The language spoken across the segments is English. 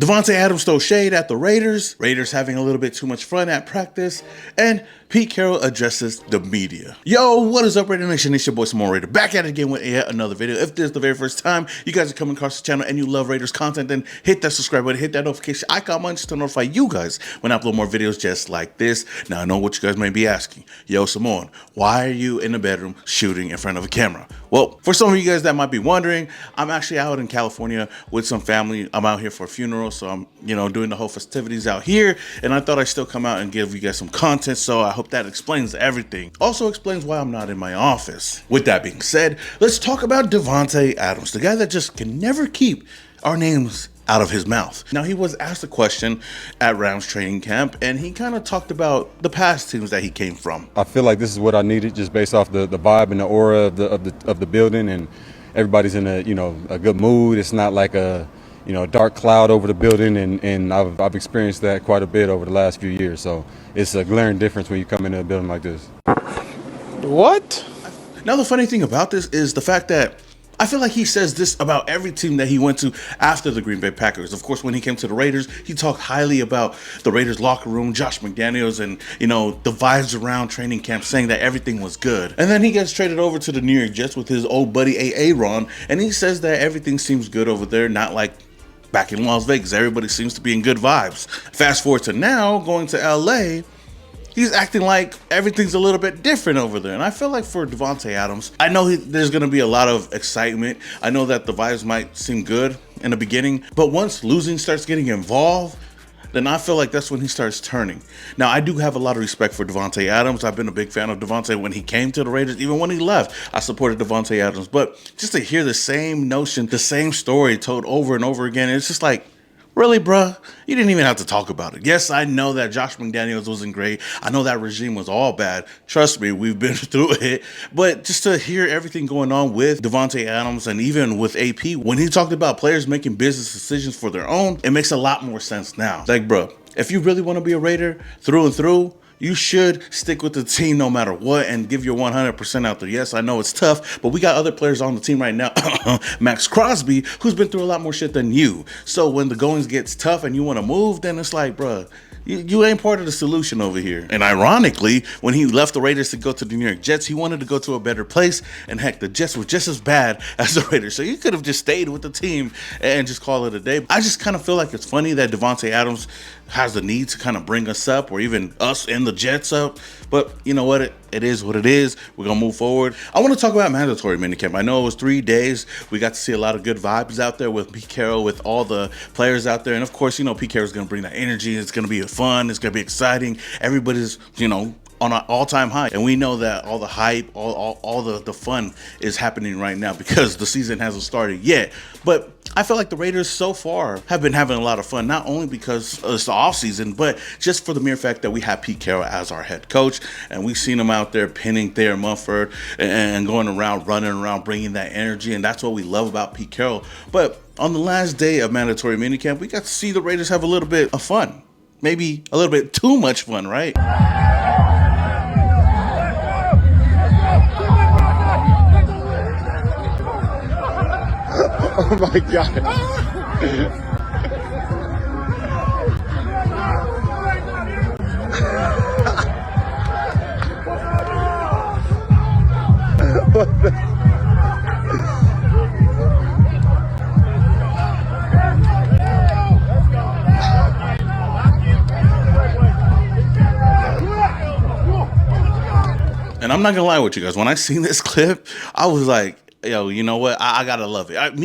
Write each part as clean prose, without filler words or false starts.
Davante Adams throws shade at the Raiders having a little bit too much fun at practice, and Pete Carroll addresses the media. Yo, what is up, Raidernation? It's your boy Simone Raider, back at it again with yet another video. If this is the very first time you guys are coming across the channel and you love Raiders content, then hit that subscribe button, hit that notification icon button just to notify you guys when I upload more videos just like this. Now, I know what you guys may be asking. Yo, Simone, why are you in the bedroom shooting in front of a camera? Well, for some of you guys that might be wondering, I'm actually out in California with some family. I'm out here for a funeral, so I'm, doing the whole festivities out here, and I thought I'd still come out and give you guys some content, so I hope that explains everything. Also explains why I'm not in my office. With that being said, let's talk about Davante Adams, the guy that just can never keep our names out of his mouth. Now, he was asked a question at Rams training camp, and he kind of talked about the past teams that he came from. I feel like this is what I needed, just based off the vibe and the aura of the building, and everybody's in a good mood. It's not like a dark cloud over the building, and I've experienced that quite a bit over the last few years. So it's a glaring difference when you come into a building like this. What? Now, the funny thing about this is the fact that I feel like he says this about every team that he went to after the Green Bay Packers. Of course, when he came to the Raiders, he talked highly about the Raiders locker room, Josh McDaniels, and, the vibes around training camp, saying that everything was good. And then he gets traded over to the New York Jets with his old buddy Aaron, and he says that everything seems good over there, not like back in Las Vegas. Everybody seems to be in good vibes. Fast forward to now, going to LA, he's acting like everything's a little bit different over there. And I feel like for Davante Adams, I know there's going to be a lot of excitement. I know that the vibes might seem good in the beginning, but once losing starts getting involved, then I feel like that's when he starts turning. Now, I do have a lot of respect for Davante Adams. I've been a big fan of Davante when he came to the Raiders. Even when he left, I supported Davante Adams. But just to hear the same notion, the same story told over and over again, it's just like, really, bruh? You didn't even have to talk about it. Yes, I know that Josh McDaniels wasn't great. I know that regime was all bad. Trust me, we've been through it. But just to hear everything going on with Davante Adams and even with AP, when he talked about players making business decisions for their own, it makes a lot more sense now. Like, bruh, if you really want to be a Raider through and through, you should stick with the team no matter what and give your 100% out there. Yes, I know it's tough, but we got other players on the team right now, Max Crosby, who's been through a lot more shit than you. So when the goings gets tough and you want to move, then it's like, bruh, you ain't part of the solution over here. And ironically, when he left the Raiders to go to the New York Jets, he wanted to go to a better place. And heck, the Jets were just as bad as the Raiders. So you could have just stayed with the team and just call it a day. I just kind of feel like it's funny that Davante Adams has the need to kind of bring us up, or even us and the Jets up. But you know what? It is what it is. We're going to move forward. I want to talk about mandatory minicamp. I know it was 3 days. We got to see a lot of good vibes out there with Pete Carroll, with all the players out there. And of course, Pete Carroll's going to bring that energy. It's going to be fun. It's going to be exciting. Everybody's, on an all-time high, and we know that all the hype, all the fun is happening right now because the season hasn't started yet. But I feel like the Raiders so far have been having a lot of fun, not only because it's the offseason, but just for the mere fact that we have Pete Carroll as our head coach, and we've seen him out there pinning Thayer Munford and going around, running around, bringing that energy, and that's what we love about Pete Carroll. But on the last day of mandatory minicamp, we got to see the Raiders have a little bit of fun, maybe a little bit too much fun, right? Oh my God. What the? And I'm not gonna lie with you guys, when I seen this clip, I was like, yo, you know what? I gotta love it.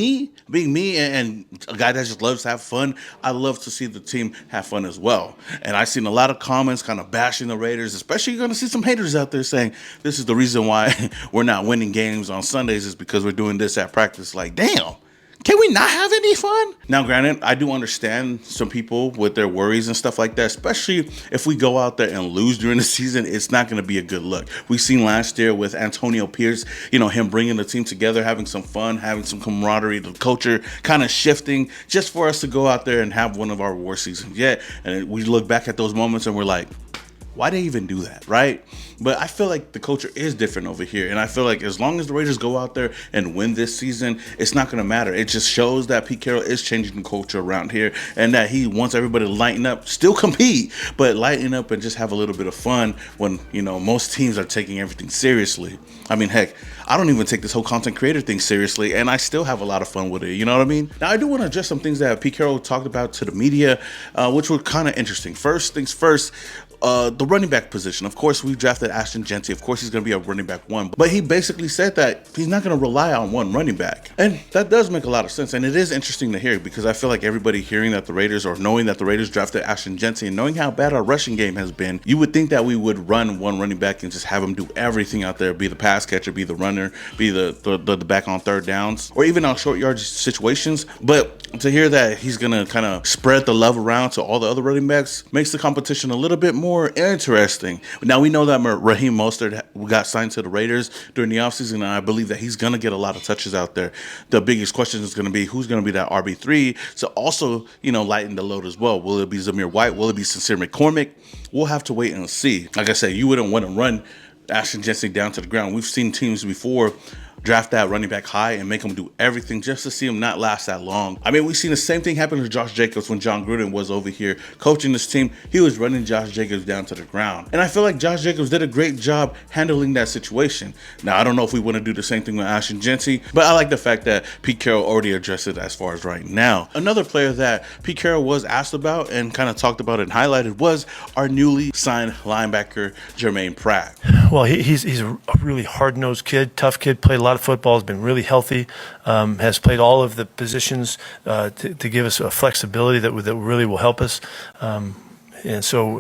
Being me and a guy that just loves to have fun, I love to see the team have fun as well. And I've seen a lot of comments kind of bashing the Raiders, especially you're gonna see some haters out there saying this is the reason why we're not winning games on Sundays is because we're doing this at practice. Like, damn. Can we not have any fun? Now, granted, I do understand some people with their worries and stuff like that, especially if we go out there and lose during the season. It's not going to be a good look. We've seen last year with Antonio Pierce, him bringing the team together, having some fun, having some camaraderie, the culture kind of shifting just for us to go out there and have one of our worst seasons yet. And we look back at those moments and we're like, why they even do that, right? But I feel like the culture is different over here, and I feel like as long as the Raiders go out there and win this season, it's not going to matter. It just shows that Pete Carroll is changing the culture around here, and that he wants everybody to lighten up, still compete, but lighten up and just have a little bit of fun when, you know, most teams are taking everything seriously. I mean, heck, I don't even take this whole content creator thing seriously, and I still have a lot of fun with it, you know what I mean? Now, I do want to address some things that Pete Carroll talked about to the media, which were kind of interesting. First things first, the running back position. Of course, we drafted Ashton Jeanty. Of course, he's going to be a running back one. But he basically said that he's not going to rely on one running back. And that does make a lot of sense. And it is interesting to hear, because I feel like everybody hearing that the Raiders, or knowing that the Raiders drafted Ashton Jeanty, and knowing how bad our rushing game has been, you would think that we would run one running back and just have him do everything out there, be the pass catcher, be the runner, be the back on third downs, or even on short yardage situations. But to hear that he's going to kind of spread the love around to all the other running backs makes the competition a little bit more interesting. Now, we know that Raheem Mostert got signed to the Raiders during the offseason, and I believe that he's going to get a lot of touches out there. The biggest question is going to be who's going to be that RB3 to also, you know, lighten the load as well. Will it be Zamir White? Will it be Sincere McCormick? We'll have to wait and see. Like I said, you wouldn't want to run Ashton Jeanty down to the ground. We've seen teams before draft that running back high and make him do everything just to see him not last that long. I mean, we've seen the same thing happen to Josh Jacobs when John Gruden was over here coaching this team. He was running Josh Jacobs down to the ground. And I feel like Josh Jacobs did a great job handling that situation. Now, I don't know if we want to do the same thing with Ashton Jeanty, but I like the fact that Pete Carroll already addressed it as far as right now. Another player that Pete Carroll was asked about and kind of talked about and highlighted was our newly signed linebacker, Germaine Pratt. Well, he's a really hard-nosed kid, tough kid, played a lot of football, has been really healthy, has played all of the positions to give us a flexibility that really will help us. And so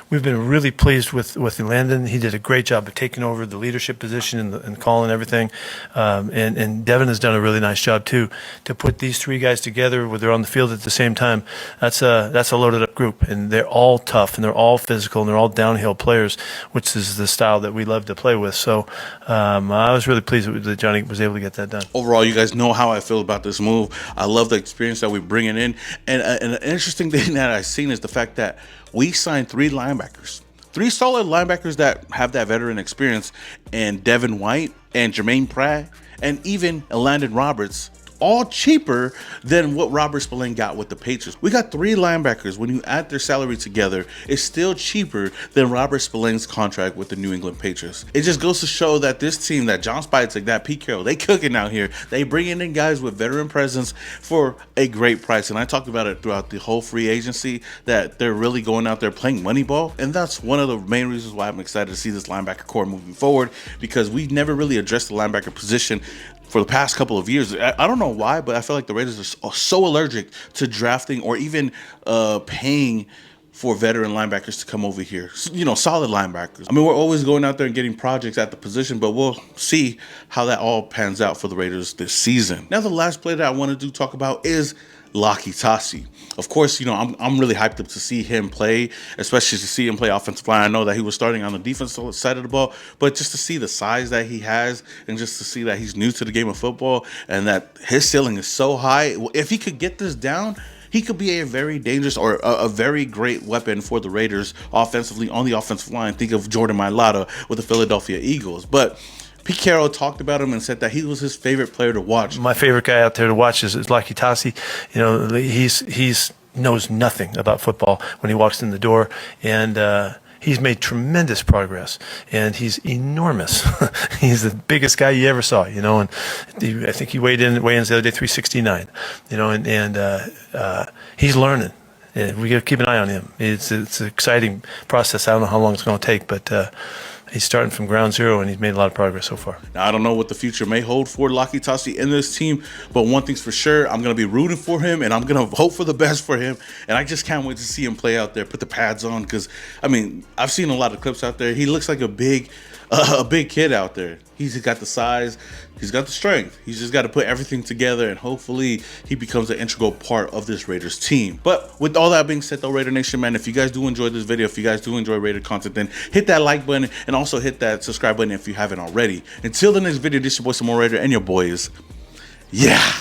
we've been really pleased with Landon. He did a great job of taking over the leadership position and calling everything. And Devin has done a really nice job too, to put these three guys together where they're on the field at the same time. That's a loaded up group, and they're all tough and they're all physical and they're all downhill players, which is the style that we love to play with. So I was really pleased that Johnny was able to get that done. Overall, you guys know how I feel about this move. I love the experience that we're bringing in. And an interesting thing that I've seen is the fact that we signed three linebackers, three solid linebackers that have that veteran experience, and Devin White and Germaine Pratt and even Landon Roberts, all cheaper than what Robert Spillane got with the Patriots. We got three linebackers. When you add their salary together, it's still cheaper than Robert Spillane's contract with the New England Patriots. It just goes to show that this team, that John Spivak, that Pete Carroll, they cooking out here. They bringing in guys with veteran presence for a great price. And I talked about it throughout the whole free agency, that they're really going out there playing money ball. And that's one of the main reasons why I'm excited to see this linebacker core moving forward, because we never really addressed the linebacker position for the past couple of years. I don't know why, but I feel like the Raiders are so allergic to drafting or even paying for veteran linebackers to come over here. You know, solid linebackers. I mean, we're always going out there and getting projects at the position, but we'll see how that all pans out for the Raiders this season. Now, the last player that I wanted to talk about is Laki Tasi. Of course, you know, I'm really hyped up to see him play, especially to see him play offensive line. I know that he was starting on the defensive side of the ball, but just to see the size that he has and just to see that he's new to the game of football and that his ceiling is so high, if he could get this down, he could be a very dangerous or a very great weapon for the Raiders offensively on the offensive line. Think of Jordan Mailata with the Philadelphia Eagles. But Pete Carroll talked about him and said that he was his favorite player to watch. My favorite guy out there to watch is Laki Tasi. You know, he's knows nothing about football when he walks in the door, and he's made tremendous progress, and he's enormous. He's the biggest guy you ever saw, you know, and I think he weighed in the other day, 369, you know, and he's learning. And we got to keep an eye on him. It's an exciting process. I don't know how long it's going to take, but he's starting from ground zero, and he's made a lot of progress so far. Now, I don't know what the future may hold for Laki Tasi in this team, but one thing's for sure, I'm going to be rooting for him, and I'm going to hope for the best for him. And I just can't wait to see him play out there, put the pads on, because, I mean, I've seen a lot of clips out there. He looks like a big kid out there. He's got the size, he's got the strength. He's just got to put everything together, and hopefully he becomes an integral part of this Raiders team. But with all that being said, though, Raider Nation, man, if you guys do enjoy this video, if you guys do enjoy Raider content, then hit that like button and also hit that subscribe button if you haven't already. Until the next video, this is your boy, Some More Raider, and your boys, yeah.